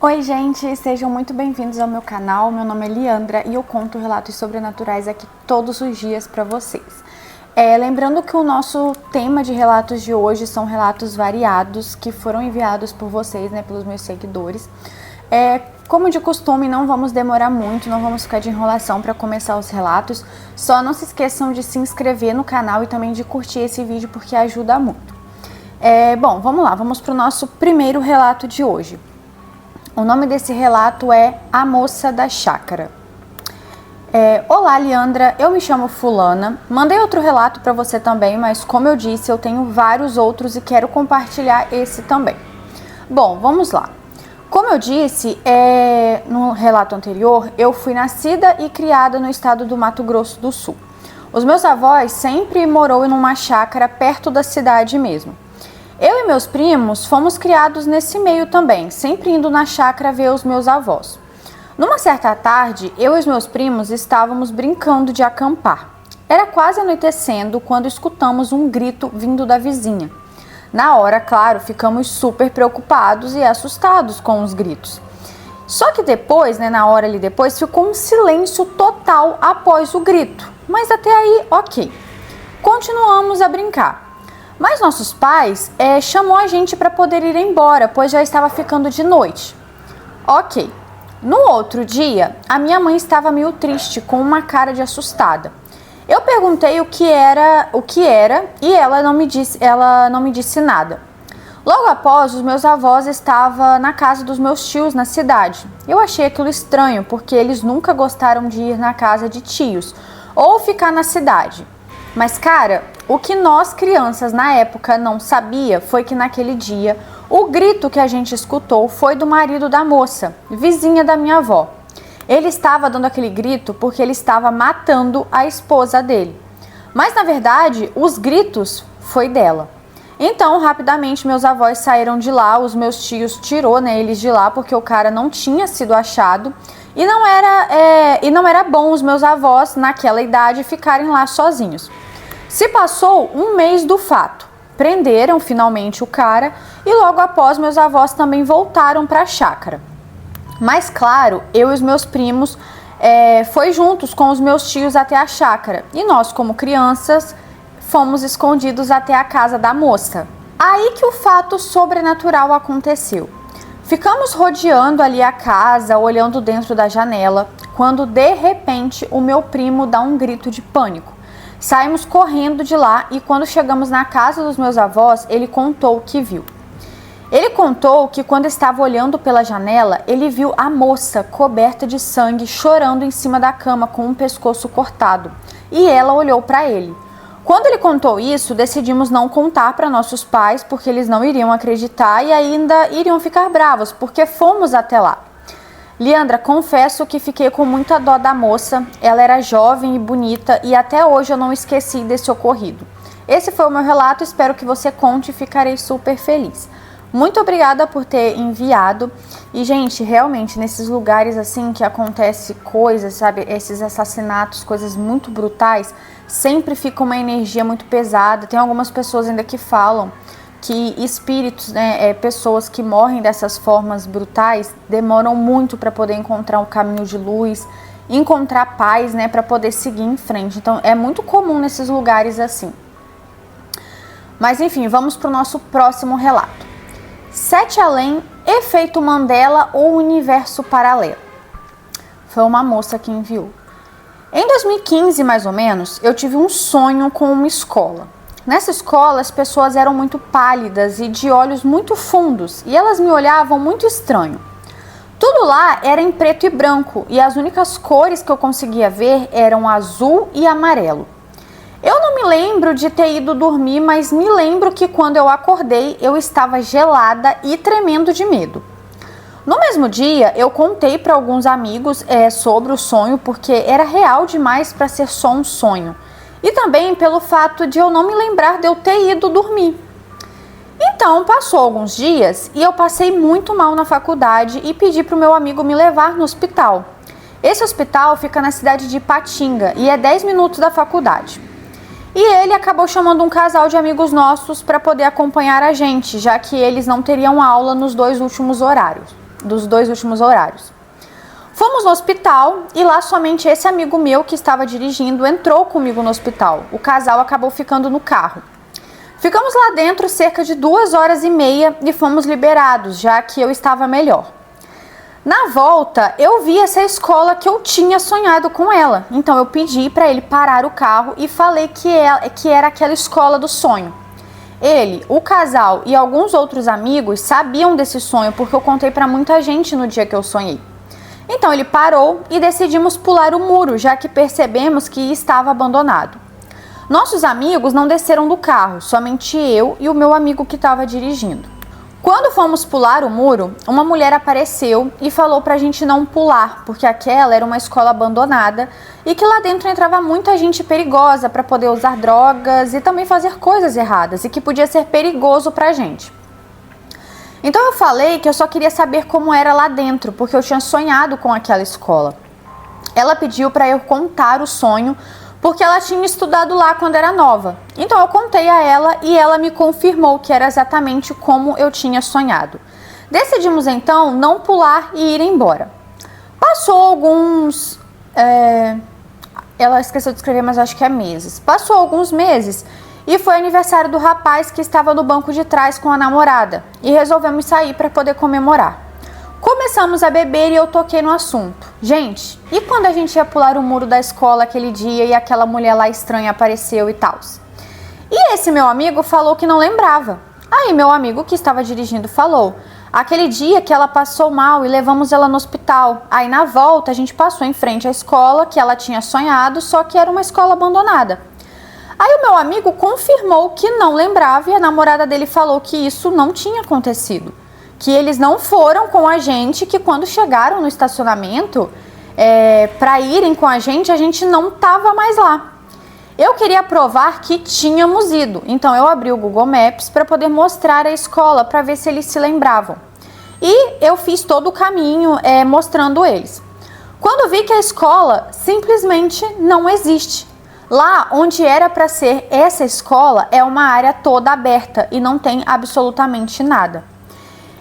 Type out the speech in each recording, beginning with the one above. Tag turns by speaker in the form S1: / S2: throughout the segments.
S1: Oi gente, sejam muito bem-vindos ao meu canal. Meu nome é Liandra e eu conto relatos sobrenaturais aqui todos os dias para vocês. Lembrando que o nosso tema de relatos de hoje são relatos variados que foram enviados por vocês, pelos meus seguidores. Como de costume, não vamos demorar muito, não vamos ficar de enrolação para começar os relatos. Só não se esqueçam de se inscrever no canal e também de curtir esse vídeo porque ajuda muito. Bom, vamos lá, vamos para o nosso primeiro relato de hoje. O nome desse relato é A Moça da Chácara. Olá, Liandra, eu me chamo Fulana. Mandei outro relato para você também, mas como eu disse, eu tenho vários outros e quero compartilhar esse também. Bom, vamos lá. Como eu disse, no relato anterior, eu fui nascida e criada no estado do Mato Grosso do Sul. Os meus avós sempre moraram em uma chácara perto da cidade mesmo. Eu e meus primos fomos criados nesse meio também, sempre indo na chácara ver os meus avós. Numa certa tarde, eu e os meus primos estávamos brincando de acampar. Era quase anoitecendo quando escutamos um grito vindo da vizinha. Na hora, claro, ficamos super preocupados e assustados com os gritos. Só que depois, na hora ali depois, ficou um silêncio total após o grito. Mas até aí, ok. Continuamos a brincar. Mas nossos pais chamou a gente para poder ir embora, pois já estava ficando de noite. Ok. No outro dia, a minha mãe estava meio triste, com uma cara de assustada. Eu perguntei o que era e ela não me disse nada. Logo após, os meus avós estavam na casa dos meus tios na cidade. Eu achei aquilo estranho, porque eles nunca gostaram de ir na casa de tios ou ficar na cidade. Mas, cara, o que nós crianças na época não sabia foi que naquele dia o grito que a gente escutou foi do marido da moça, vizinha da minha avó. Ele estava dando aquele grito porque ele estava matando a esposa dele. Mas, na verdade, os gritos foi dela. Então, rapidamente, meus avós saíram de lá, os meus tios tirou eles de lá porque o cara não tinha sido achado. E não era bom os meus avós, naquela idade, ficarem lá sozinhos. Se passou um mês do fato. Prenderam finalmente o cara e logo após meus avós também voltaram para a chácara. Mas claro, eu e os meus primos foi juntos com os meus tios até a chácara. E nós, como crianças, fomos escondidos até a casa da moça. Aí que o fato sobrenatural aconteceu. Ficamos rodeando ali a casa, olhando dentro da janela, quando de repente o meu primo dá um grito de pânico. Saímos correndo de lá e quando chegamos na casa dos meus avós, ele contou o que viu. Ele contou que quando estava olhando pela janela, ele viu a moça coberta de sangue chorando em cima da cama com o pescoço cortado. E ela olhou para ele. Quando ele contou isso, decidimos não contar para nossos pais, porque eles não iriam acreditar e ainda iriam ficar bravos, porque fomos até lá. Liandra, confesso que fiquei com muita dó da moça, ela era jovem e bonita e até hoje eu não esqueci desse ocorrido. Esse foi o meu relato, espero que você conte e ficarei super feliz. Muito obrigada por ter enviado. E, gente, realmente, nesses lugares assim que acontece coisas, sabe, esses assassinatos, coisas muito brutais, sempre fica uma energia muito pesada. Tem algumas pessoas ainda que falam que espíritos, pessoas que morrem dessas formas brutais, demoram muito para poder encontrar um caminho de luz, encontrar paz, para poder seguir em frente. Então, é muito comum nesses lugares assim. Mas, enfim, vamos para o nosso próximo relato. Sete Além, Efeito Mandela ou Universo Paralelo. Foi uma moça que enviou. Em 2015, mais ou menos, eu tive um sonho com uma escola. Nessa escola, as pessoas eram muito pálidas e de olhos muito fundos, e elas me olhavam muito estranho. Tudo lá era em preto e branco, e as únicas cores que eu conseguia ver eram azul e amarelo. Eu não me lembro de ter ido dormir, mas me lembro que quando eu acordei, eu estava gelada e tremendo de medo. No mesmo dia, eu contei para alguns amigos sobre o sonho, porque era real demais para ser só um sonho. E também pelo fato de eu não me lembrar de eu ter ido dormir. Então, passou alguns dias e eu passei muito mal na faculdade e pedi para o meu amigo me levar no hospital. Esse hospital fica na cidade de Ipatinga e é 10 minutos da faculdade. E ele acabou chamando um casal de amigos nossos para poder acompanhar a gente, já que eles não teriam aula nos 2 últimos horários. dos 2 últimos horários. Fomos no hospital e lá somente esse amigo meu que estava dirigindo entrou comigo no hospital. O casal acabou ficando no carro. Ficamos lá dentro cerca de 2h30 e fomos liberados, já que eu estava melhor. Na volta, eu vi essa escola que eu tinha sonhado com ela. Então eu pedi para ele parar o carro e falei que era aquela escola do sonho. Ele, o casal e alguns outros amigos sabiam desse sonho porque eu contei para muita gente no dia que eu sonhei. Então ele parou e decidimos pular o muro, já que percebemos que estava abandonado. Nossos amigos não desceram do carro, somente eu e o meu amigo que estava dirigindo. Quando fomos pular o muro, uma mulher apareceu e falou pra gente não pular, porque aquela era uma escola abandonada e que lá dentro entrava muita gente perigosa para poder usar drogas e também fazer coisas erradas e que podia ser perigoso pra gente. Então eu falei que eu só queria saber como era lá dentro, porque eu tinha sonhado com aquela escola. Ela pediu para eu contar o sonho, porque ela tinha estudado lá quando era nova. Então eu contei a ela e ela me confirmou que era exatamente como eu tinha sonhado. Decidimos então não pular e ir embora. Passou alguns... Ela esqueceu de escrever, mas acho que é meses. Passou alguns meses e foi aniversário do rapaz que estava no banco de trás com a namorada. E resolvemos sair para poder comemorar. Começamos a beber e eu toquei no assunto. Gente, e quando a gente ia pular o muro da escola aquele dia e aquela mulher lá estranha apareceu e tal? E esse meu amigo falou que não lembrava. Aí meu amigo que estava dirigindo falou: aquele dia que ela passou mal e levamos ela no hospital. Aí na volta a gente passou em frente à escola que ela tinha sonhado, só que era uma escola abandonada. Aí o meu amigo confirmou que não lembrava e a namorada dele falou que isso não tinha acontecido. Que eles não foram com a gente, que quando chegaram no estacionamento para irem com a gente não estava mais lá. Eu queria provar que tínhamos ido, então eu abri o Google Maps para poder mostrar a escola, para ver se eles se lembravam. E eu fiz todo o caminho mostrando eles. Quando vi que a escola simplesmente não existe. Lá onde era para ser essa escola é uma área toda aberta e não tem absolutamente nada.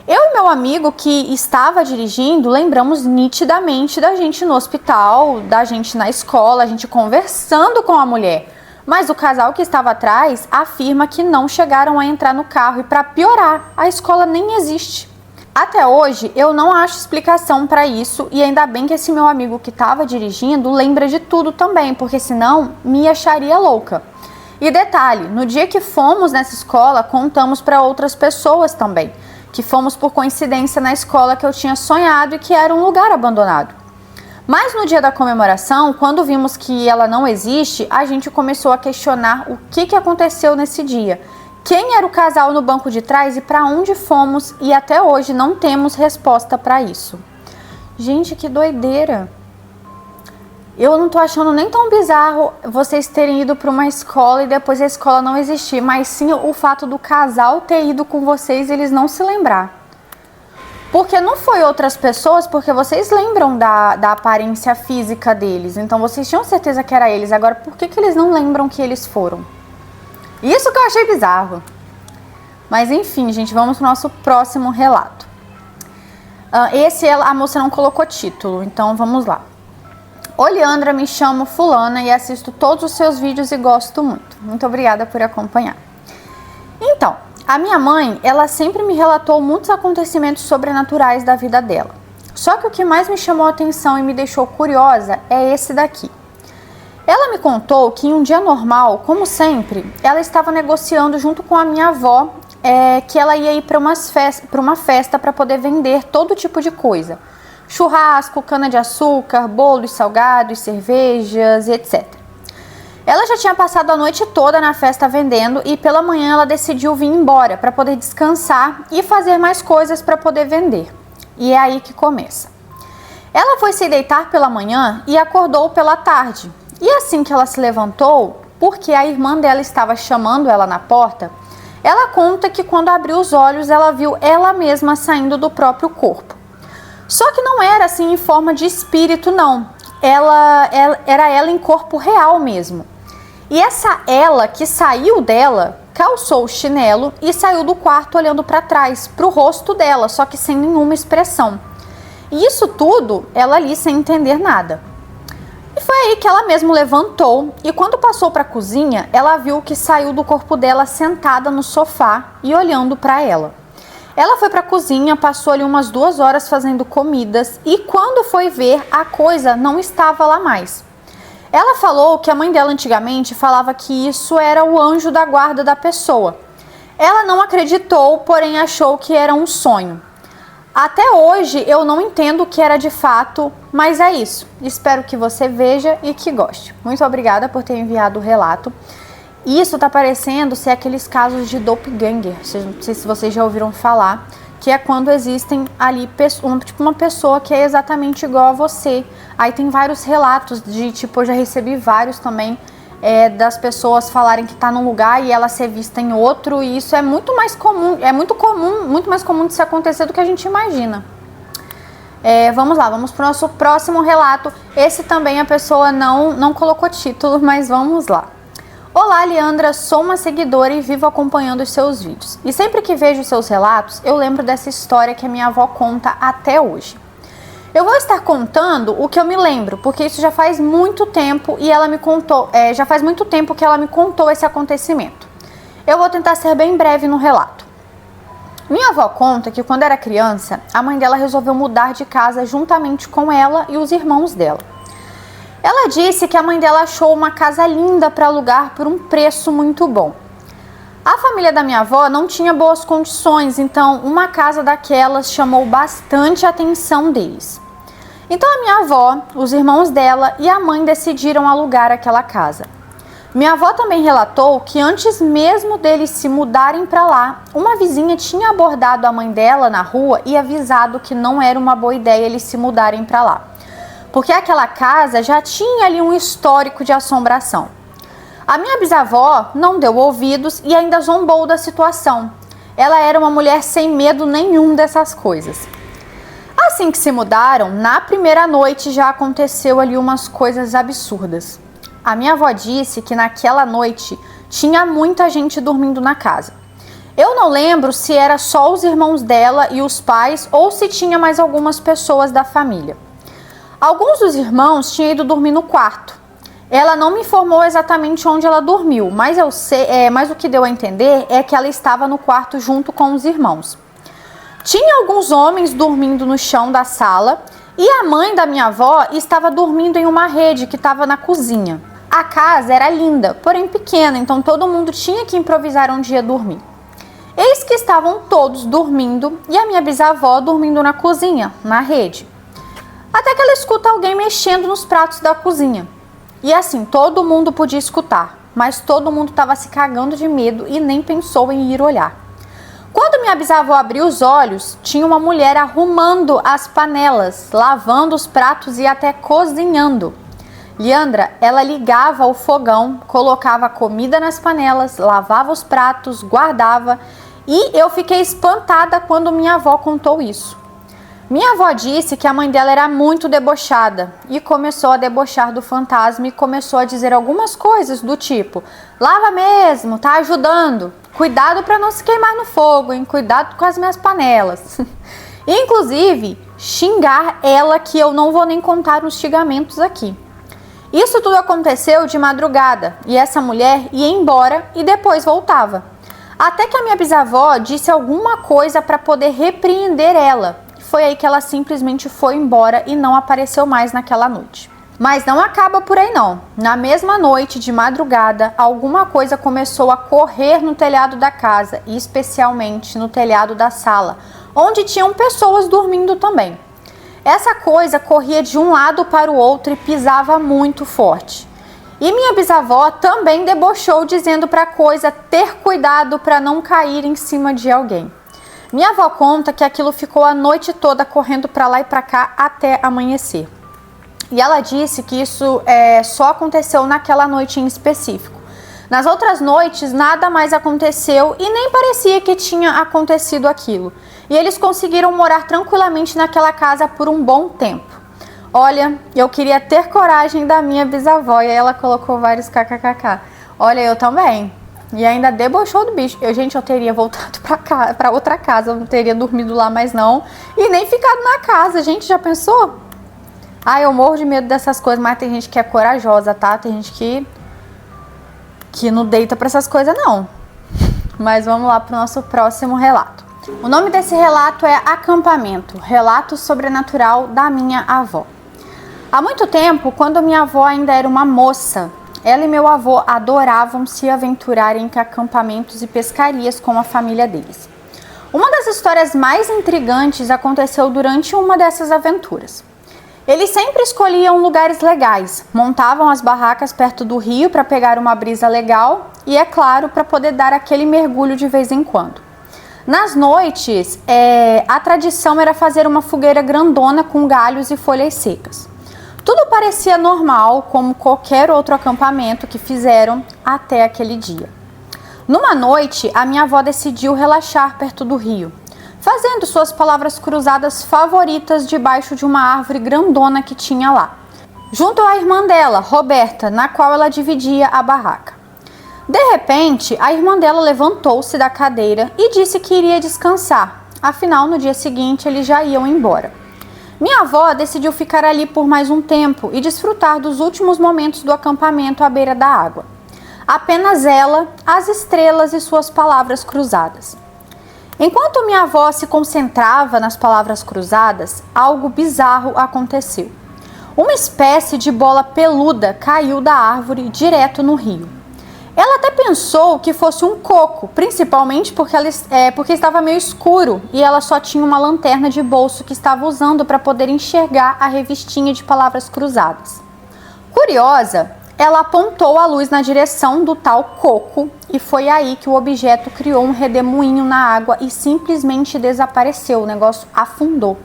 S1: Eu e meu amigo que estava dirigindo lembramos nitidamente da gente no hospital, da gente na escola, a gente conversando com a mulher. Mas o casal que estava atrás afirma que não chegaram a entrar no carro e, para piorar, a escola nem existe. Até hoje eu não acho explicação para isso e ainda bem que esse meu amigo que estava dirigindo lembra de tudo também, porque senão me acharia louca. E detalhe, no dia que fomos nessa escola contamos para outras pessoas também. Que fomos por coincidência na escola que eu tinha sonhado e que era um lugar abandonado. Mas no dia da comemoração, quando vimos que ela não existe, a gente começou a questionar o que aconteceu nesse dia. Quem era o casal no banco de trás e para onde fomos, e até hoje não temos resposta para isso. Gente, que doideira! Eu não tô achando nem tão bizarro vocês terem ido para uma escola e depois a escola não existir, mas sim o fato do casal ter ido com vocês e eles não se lembrar. Porque não foi outras pessoas, porque vocês lembram da aparência física deles, então vocês tinham certeza que era eles. Agora, por que eles não lembram que eles foram? Isso que eu achei bizarro. Mas enfim, gente, vamos pro nosso próximo relato. A moça não colocou título, então vamos lá. Oi, Leandra, me chamo fulana e assisto todos os seus vídeos e gosto muito. Muito obrigada por acompanhar. Então, a minha mãe, ela sempre me relatou muitos acontecimentos sobrenaturais da vida dela. Só que o que mais me chamou a atenção e me deixou curiosa é esse daqui. Ela me contou que em um dia normal, como sempre, ela estava negociando junto com a minha avó que ela ia ir para uma festa para poder vender todo tipo de coisa. Churrasco, cana-de-açúcar, bolos salgados, cervejas e etc. Ela já tinha passado a noite toda na festa vendendo e pela manhã ela decidiu vir embora para poder descansar e fazer mais coisas para poder vender. E é aí que começa. Ela foi se deitar pela manhã e acordou pela tarde. E assim que ela se levantou, porque a irmã dela estava chamando ela na porta, ela conta que quando abriu os olhos ela viu ela mesma saindo do próprio corpo. Só que não era assim em forma de espírito, não. Era ela em corpo real mesmo. E essa ela que saiu dela, calçou o chinelo e saiu do quarto olhando para trás, para o rosto dela, só que sem nenhuma expressão. E isso tudo, ela ali sem entender nada. E foi aí que ela mesma levantou e quando passou para a cozinha, ela viu que saiu do corpo dela sentada no sofá e olhando para ela. Ela foi para a cozinha, passou ali umas 2 horas fazendo comidas e quando foi ver, a coisa não estava lá mais. Ela falou que a mãe dela antigamente falava que isso era o anjo da guarda da pessoa. Ela não acreditou, porém achou que era um sonho. Até hoje eu não entendo o que era de fato, mas é isso. Espero que você veja e que goste. Muito obrigada por ter enviado o relato. Isso tá parecendo ser aqueles casos de doppelganger, não sei se vocês já ouviram falar, que é quando existem ali uma pessoa que é exatamente igual a você. Aí tem vários relatos de, tipo, eu já recebi vários também, das pessoas falarem que tá num lugar e ela ser vista em outro, e isso é muito mais comum, muito mais comum de se acontecer do que a gente imagina. Vamos lá, vamos pro nosso próximo relato. Esse também a pessoa não colocou título, mas vamos lá. Olá, Leandra, sou uma seguidora e vivo acompanhando os seus vídeos. E sempre que vejo seus relatos, eu lembro dessa história que a minha avó conta até hoje. Eu vou estar contando o que eu me lembro, porque isso já faz muito tempo e ela me contou, já faz muito tempo que ela me contou esse acontecimento. Eu vou tentar ser bem breve no relato. Minha avó conta que quando era criança, a mãe dela resolveu mudar de casa juntamente com ela e os irmãos dela. Ela disse que a mãe dela achou uma casa linda para alugar por um preço muito bom. A família da minha avó não tinha boas condições, então uma casa daquelas chamou bastante a atenção deles. Então a minha avó, os irmãos dela e a mãe decidiram alugar aquela casa. Minha avó também relatou que antes mesmo deles se mudarem para lá, uma vizinha tinha abordado a mãe dela na rua e avisado que não era uma boa ideia eles se mudarem para lá, porque aquela casa já tinha ali um histórico de assombração. A minha bisavó não deu ouvidos e ainda zombou da situação. Ela era uma mulher sem medo nenhum dessas coisas. Assim que se mudaram, na primeira noite já aconteceu ali umas coisas absurdas. A minha avó disse que naquela noite tinha muita gente dormindo na casa. Eu não lembro se era só os irmãos dela e os pais ou se tinha mais algumas pessoas da família. Alguns dos irmãos tinham ido dormir no quarto. Ela não me informou exatamente onde ela dormiu, mas o que deu a entender é que ela estava no quarto junto com os irmãos. Tinha alguns homens dormindo no chão da sala e a mãe da minha avó estava dormindo em uma rede que estava na cozinha. A casa era linda, porém pequena, então todo mundo tinha que improvisar onde ia dormir. Eis que estavam todos dormindo e a minha bisavó dormindo na cozinha, na rede. Até que ela escuta alguém mexendo nos pratos da cozinha. E assim, todo mundo podia escutar, mas todo mundo estava se cagando de medo e nem pensou em ir olhar. Quando minha bisavó abriu os olhos, tinha uma mulher arrumando as panelas, lavando os pratos e até cozinhando. Leandra, ela ligava o fogão, colocava comida nas panelas, lavava os pratos, guardava, e eu fiquei espantada quando minha avó contou isso. Minha avó disse que a mãe dela era muito debochada e começou a debochar do fantasma e começou a dizer algumas coisas do tipo: lava mesmo, tá ajudando, cuidado para não se queimar no fogo, hein? Cuidado com as minhas panelas. Inclusive, xingar ela, que eu não vou nem contar os xingamentos aqui. Isso tudo aconteceu de madrugada e essa mulher ia embora e depois voltava. Até que a minha bisavó disse alguma coisa para poder repreender ela. Foi aí que ela simplesmente foi embora e não apareceu mais naquela noite. Mas não acaba por aí não. Na mesma noite, de madrugada, alguma coisa começou a correr no telhado da casa, e especialmente no telhado da sala, onde tinham pessoas dormindo também. Essa coisa corria de um lado para o outro e pisava muito forte. E minha bisavó também debochou, dizendo para a coisa ter cuidado para não cair em cima de alguém. Minha avó conta que aquilo ficou a noite toda correndo para lá e para cá até amanhecer. E ela disse que isso só aconteceu naquela noite em específico. Nas outras noites nada mais aconteceu e nem parecia que tinha acontecido aquilo. E eles conseguiram morar tranquilamente naquela casa por um bom tempo. Olha, eu queria ter coragem da minha bisavó, e aí ela colocou vários kkkk. Olha, eu também. E ainda debochou do bicho. Eu teria voltado pra outra casa, eu não teria dormido lá mais não. E nem ficado na casa, gente, já pensou? Ah, eu morro de medo dessas coisas, mas tem gente que é corajosa, tá? Tem gente que não deita pra essas coisas, não. Mas vamos lá pro nosso próximo relato. O nome desse relato é Acampamento, relato sobrenatural da minha avó. Há muito tempo, quando minha avó ainda era uma moça, ela e meu avô adoravam se aventurar em acampamentos e pescarias com a família deles. Uma das histórias mais intrigantes aconteceu durante uma dessas aventuras. Eles sempre escolhiam lugares legais, montavam as barracas perto do rio para pegar uma brisa legal e, é claro, para poder dar aquele mergulho de vez em quando. Nas noites, a tradição era fazer uma fogueira grandona com galhos e folhas secas. Tudo parecia normal, como qualquer outro acampamento que fizeram até aquele dia. Numa noite, a minha avó decidiu relaxar perto do rio, fazendo suas palavras cruzadas favoritas debaixo de uma árvore grandona que tinha lá, junto à irmã dela, Roberta, na qual ela dividia a barraca. De repente, a irmã dela levantou-se da cadeira e disse que iria descansar, afinal, no dia seguinte eles já iam embora. Minha avó decidiu ficar ali por mais um tempo e desfrutar dos últimos momentos do acampamento à beira da água. Apenas ela, as estrelas e suas palavras cruzadas. Enquanto minha avó se concentrava nas palavras cruzadas, algo bizarro aconteceu. Uma espécie de bola peluda caiu da árvore direto no rio. Ela até pensou que fosse um coco, principalmente porque estava meio escuro e ela só tinha uma lanterna de bolso que estava usando para poder enxergar a revistinha de palavras cruzadas. Curiosa, ela apontou a luz na direção do tal coco e foi aí que o objeto criou um redemoinho na água e simplesmente desapareceu, o negócio afundou.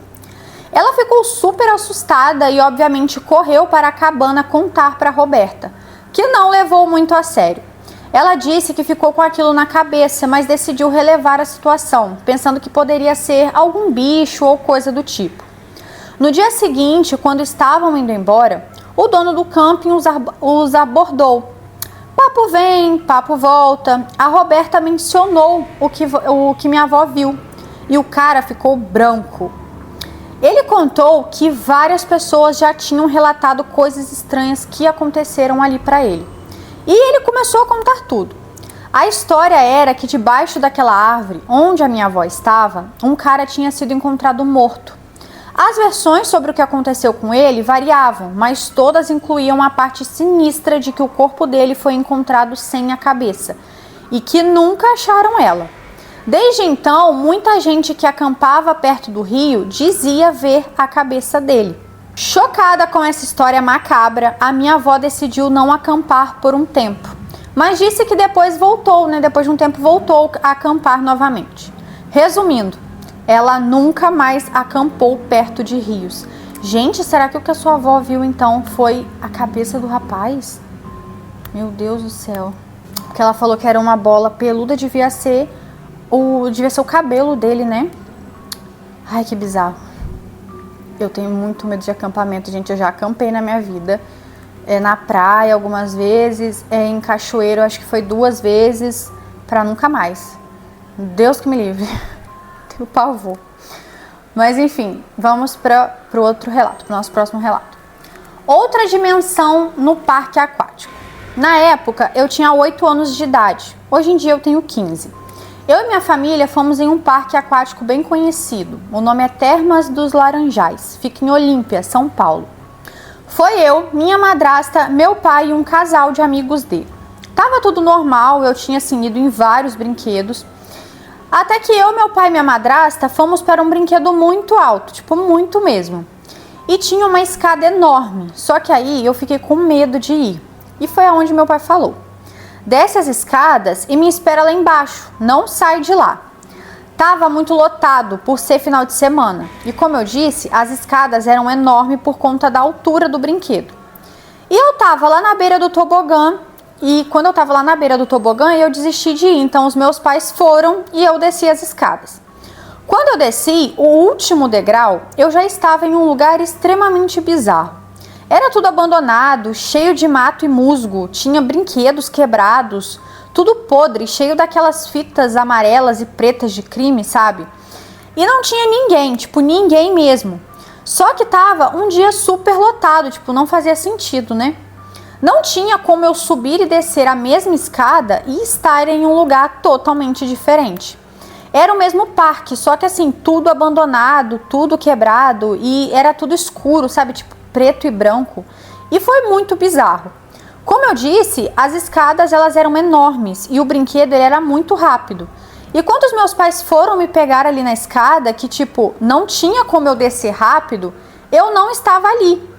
S1: Ela ficou super assustada e obviamente correu para a cabana contar para Roberta, que não levou muito a sério. Ela disse que ficou com aquilo na cabeça, mas decidiu relevar a situação, pensando que poderia ser algum bicho ou coisa do tipo. No dia seguinte, quando estavam indo embora, o dono do camping os abordou. Papo vem, papo volta. A Roberta mencionou o que minha avó viu e o cara ficou branco. Ele contou que várias pessoas já tinham relatado coisas estranhas que aconteceram ali para ele. E ele começou a contar tudo. A história era que debaixo daquela árvore, onde a minha avó estava, um cara tinha sido encontrado morto. As versões sobre o que aconteceu com ele variavam, mas todas incluíam a parte sinistra de que o corpo dele foi encontrado sem a cabeça e que nunca acharam ela. Desde então, muita gente que acampava perto do rio dizia ver a cabeça dele. Chocada com essa história macabra, a minha avó decidiu não acampar por um tempo, mas disse que depois depois de um tempo voltou a acampar novamente. Resumindo, ela nunca mais acampou perto de rios. Gente, será que o que a sua avó viu então foi a cabeça do rapaz? Meu Deus do céu. Porque ela falou que era uma bola peluda, devia ser o cabelo dele, né? Ai, que bizarro. Eu tenho muito medo de acampamento, gente. Eu já acampei na minha vida. Na praia algumas vezes, em cachoeiro acho que foi 2 vezes, pra nunca mais. Deus que me livre. Tenho pavor. Mas enfim, vamos para o outro relato, pro nosso próximo relato. Outra dimensão no parque aquático. Na época, eu tinha 8 anos de idade. Hoje em dia eu tenho 15. Eu e minha família fomos em um parque aquático bem conhecido. O nome é Termas dos Laranjais. Fica em Olímpia, São Paulo. Foi eu, minha madrasta, meu pai e um casal de amigos dele. Tava tudo normal, eu tinha ido em vários brinquedos. Até que eu, meu pai e minha madrasta fomos para um brinquedo muito alto, tipo muito mesmo. E tinha uma escada enorme, só que aí eu fiquei com medo de ir. E foi aonde meu pai falou: desce as escadas e me espera lá embaixo, não sai de lá. Tava muito lotado por ser final de semana. E como eu disse, as escadas eram enormes por conta da altura do brinquedo. E eu tava lá na beira do tobogã. E quando eu tava lá na beira do tobogã, eu desisti de ir. Então os meus pais foram e eu desci as escadas. Quando eu desci o último degrau, eu já estava em um lugar extremamente bizarro. Era tudo abandonado, cheio de mato e musgo, tinha brinquedos quebrados, tudo podre, cheio daquelas fitas amarelas e pretas de crime, sabe? E não tinha ninguém, tipo, ninguém mesmo. Só que tava um dia super lotado, tipo, não fazia sentido, né? Não tinha como eu subir e descer a mesma escada e estar em um lugar totalmente diferente. Era o mesmo parque, só que assim, tudo abandonado, tudo quebrado e era tudo escuro, sabe? Tipo, preto e branco. E foi muito bizarro. Como eu disse, as escadas elas eram enormes e o brinquedo ele era muito rápido. E quando os meus pais foram me pegar ali na escada, que tipo, não tinha como eu descer rápido, eu não estava ali.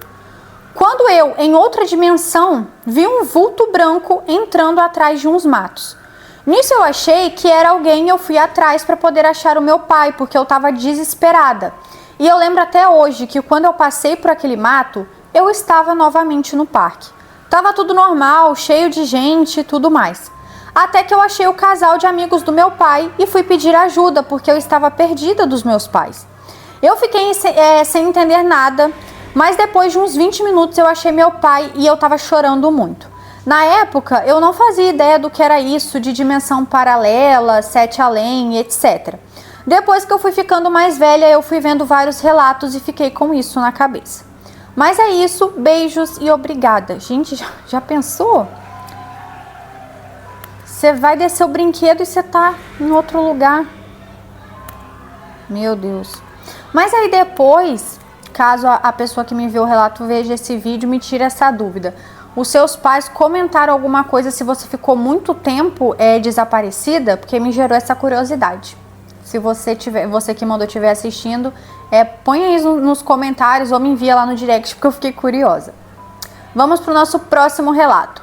S1: Quando eu, em outra dimensão, vi um vulto branco entrando atrás de uns matos. Nisso eu achei que era alguém e eu fui atrás para poder achar o meu pai, porque eu estava desesperada. E eu lembro até hoje que quando eu passei por aquele mato, eu estava novamente no parque. Tava tudo normal, cheio de gente e tudo mais. Até que eu achei o casal de amigos do meu pai e fui pedir ajuda, porque eu estava perdida dos meus pais. Eu fiquei sem entender nada. Mas depois de uns 20 minutos eu achei meu pai e eu tava chorando muito. Na época, eu não fazia ideia do que era isso de dimensão paralela, sete além, etc. Depois que eu fui ficando mais velha, eu fui vendo vários relatos e fiquei com isso na cabeça. Mas é isso, beijos e obrigada. Gente, já pensou? Você vai descer o brinquedo e você tá em outro lugar. Meu Deus. Mas aí depois, caso a pessoa que me enviou o relato veja esse vídeo, me tire essa dúvida. Os seus pais comentaram alguma coisa se você ficou muito tempo desaparecida? Porque me gerou essa curiosidade. Se você que mandou estiver assistindo, põe aí nos comentários ou me envia lá no direct, porque eu fiquei curiosa. Vamos para o nosso próximo relato.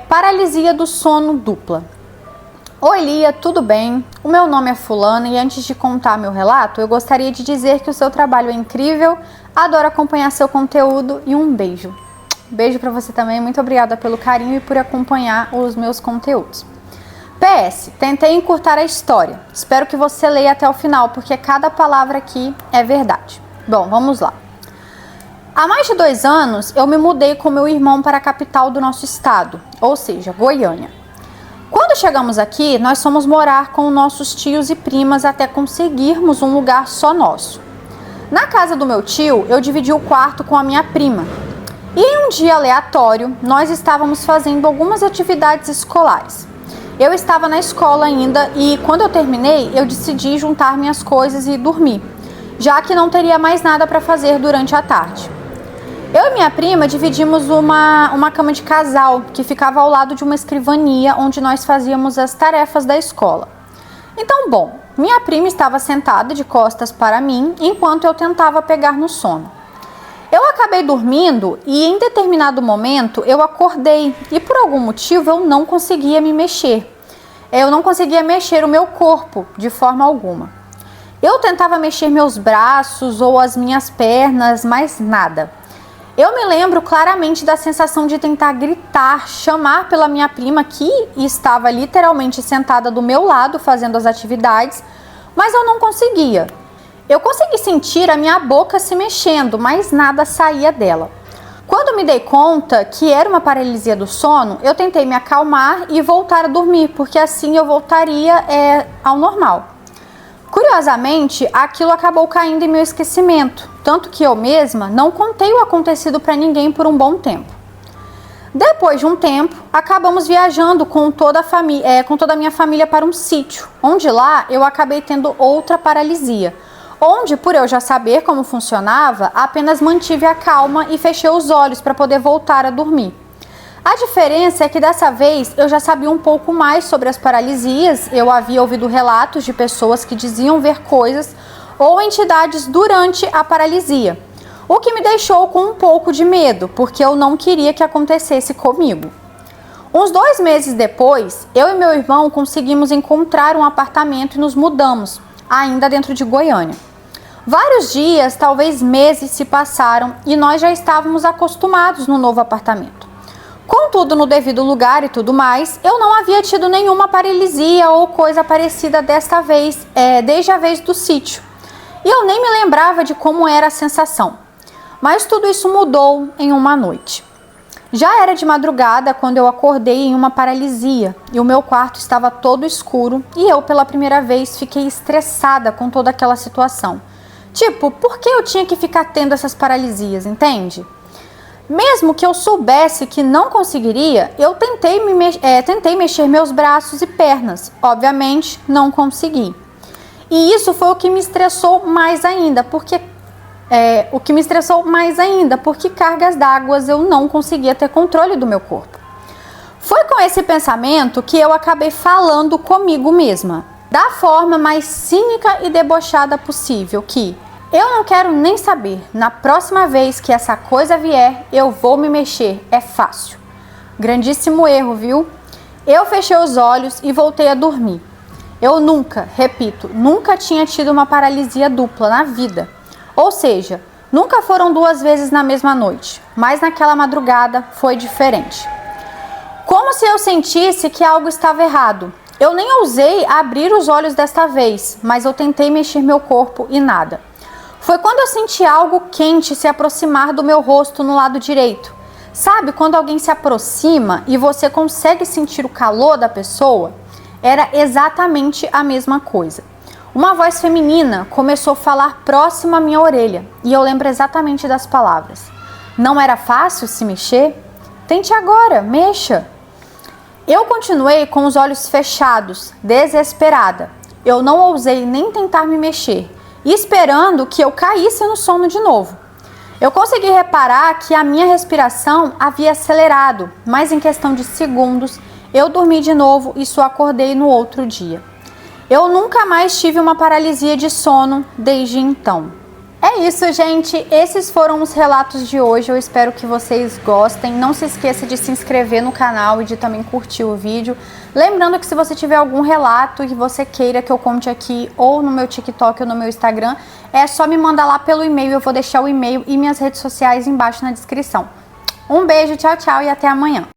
S1: Paralisia do sono dupla. Oi Lia, tudo bem? O meu nome é Fulana e antes de contar meu relato, eu gostaria de dizer que o seu trabalho é incrível, adoro acompanhar seu conteúdo e um beijo. Beijo pra você também, muito obrigada pelo carinho e por acompanhar os meus conteúdos. PS, tentei encurtar a história, espero que você leia até o final, porque cada palavra aqui é verdade. Bom, vamos lá. Há mais de 2 anos, eu me mudei com meu irmão para a capital do nosso estado, ou seja, Goiânia. Quando chegamos aqui, nós fomos morar com nossos tios e primas até conseguirmos um lugar só nosso. Na casa do meu tio, eu dividi o quarto com a minha prima. E em um dia aleatório, nós estávamos fazendo algumas atividades escolares. Eu estava na escola ainda e quando eu terminei, eu decidi juntar minhas coisas e dormir, já que não teria mais nada para fazer durante a tarde. Eu e minha prima dividimos uma cama de casal que ficava ao lado de uma escrivania onde nós fazíamos as tarefas da escola. Então, bom, minha prima estava sentada de costas para mim enquanto eu tentava pegar no sono. Eu acabei dormindo e em determinado momento eu acordei e por algum motivo eu não conseguia me mexer. Eu não conseguia mexer o meu corpo de forma alguma. Eu tentava mexer meus braços ou as minhas pernas, mas nada. Eu me lembro claramente da sensação de tentar gritar, chamar pela minha prima que estava literalmente sentada do meu lado fazendo as atividades, mas eu não conseguia. Eu consegui sentir a minha boca se mexendo, mas nada saía dela. Quando me dei conta que era uma paralisia do sono, eu tentei me acalmar e voltar a dormir, porque assim eu voltaria ao normal. Curiosamente, aquilo acabou caindo em meu esquecimento, tanto que eu mesma não contei o acontecido para ninguém por um bom tempo. Depois de um tempo, acabamos viajando com toda a minha família para um sítio, onde lá eu acabei tendo outra paralisia, onde, por eu já saber como funcionava, apenas mantive a calma e fechei os olhos para poder voltar a dormir. A diferença é que dessa vez eu já sabia um pouco mais sobre as paralisias, eu havia ouvido relatos de pessoas que diziam ver coisas ou entidades durante a paralisia, o que me deixou com um pouco de medo, porque eu não queria que acontecesse comigo. Uns 2 meses depois, eu e meu irmão conseguimos encontrar um apartamento e nos mudamos, ainda dentro de Goiânia. Vários dias, talvez meses, se passaram e nós já estávamos acostumados no novo apartamento. Com tudo no devido lugar e tudo mais, eu não havia tido nenhuma paralisia ou coisa parecida desta vez, desde a vez do sítio. E eu nem me lembrava de como era a sensação. Mas tudo isso mudou em uma noite. Já era de madrugada quando eu acordei em uma paralisia e o meu quarto estava todo escuro e eu pela primeira vez fiquei estressada com toda aquela situação. Tipo, por que eu tinha que ficar tendo essas paralisias, entende? Mesmo que eu soubesse que não conseguiria, eu tentei mexer meus braços e pernas. Obviamente, não consegui. E isso foi o que me estressou mais ainda, porque cargas d'água eu não conseguia ter controle do meu corpo. Foi com esse pensamento que eu acabei falando comigo mesma, da forma mais cínica e debochada possível, que eu não quero nem saber, na próxima vez que essa coisa vier, eu vou me mexer, é fácil. Grandíssimo erro, viu? Eu fechei os olhos e voltei a dormir. Eu nunca, repito, nunca tinha tido uma paralisia dupla na vida. Ou seja, nunca foram 2 vezes na mesma noite, mas naquela madrugada foi diferente. Como se eu sentisse que algo estava errado. Eu nem ousei abrir os olhos desta vez, mas eu tentei mexer meu corpo e nada. Foi quando eu senti algo quente se aproximar do meu rosto no lado direito. Sabe quando alguém se aproxima e você consegue sentir o calor da pessoa? Era exatamente a mesma coisa. Uma voz feminina começou a falar próximo à minha orelha e eu lembro exatamente das palavras. Não era fácil se mexer? Tente agora, mexa. Eu continuei com os olhos fechados, desesperada. Eu não ousei nem tentar me mexer, esperando que eu caísse no sono de novo. Eu consegui reparar que a minha respiração havia acelerado, mas em questão de segundos eu dormi de novo e só acordei no outro dia. Eu nunca mais tive uma paralisia de sono desde então. É isso, gente. Esses foram os relatos de hoje. Eu espero que vocês gostem. Não se esqueça de se inscrever no canal e de também curtir o vídeo. Lembrando que se você tiver algum relato que você queira que eu conte aqui ou no meu TikTok ou no meu Instagram, é só me mandar lá pelo e-mail. Eu vou deixar o e-mail e minhas redes sociais embaixo na descrição. Um beijo, tchau, tchau e até amanhã.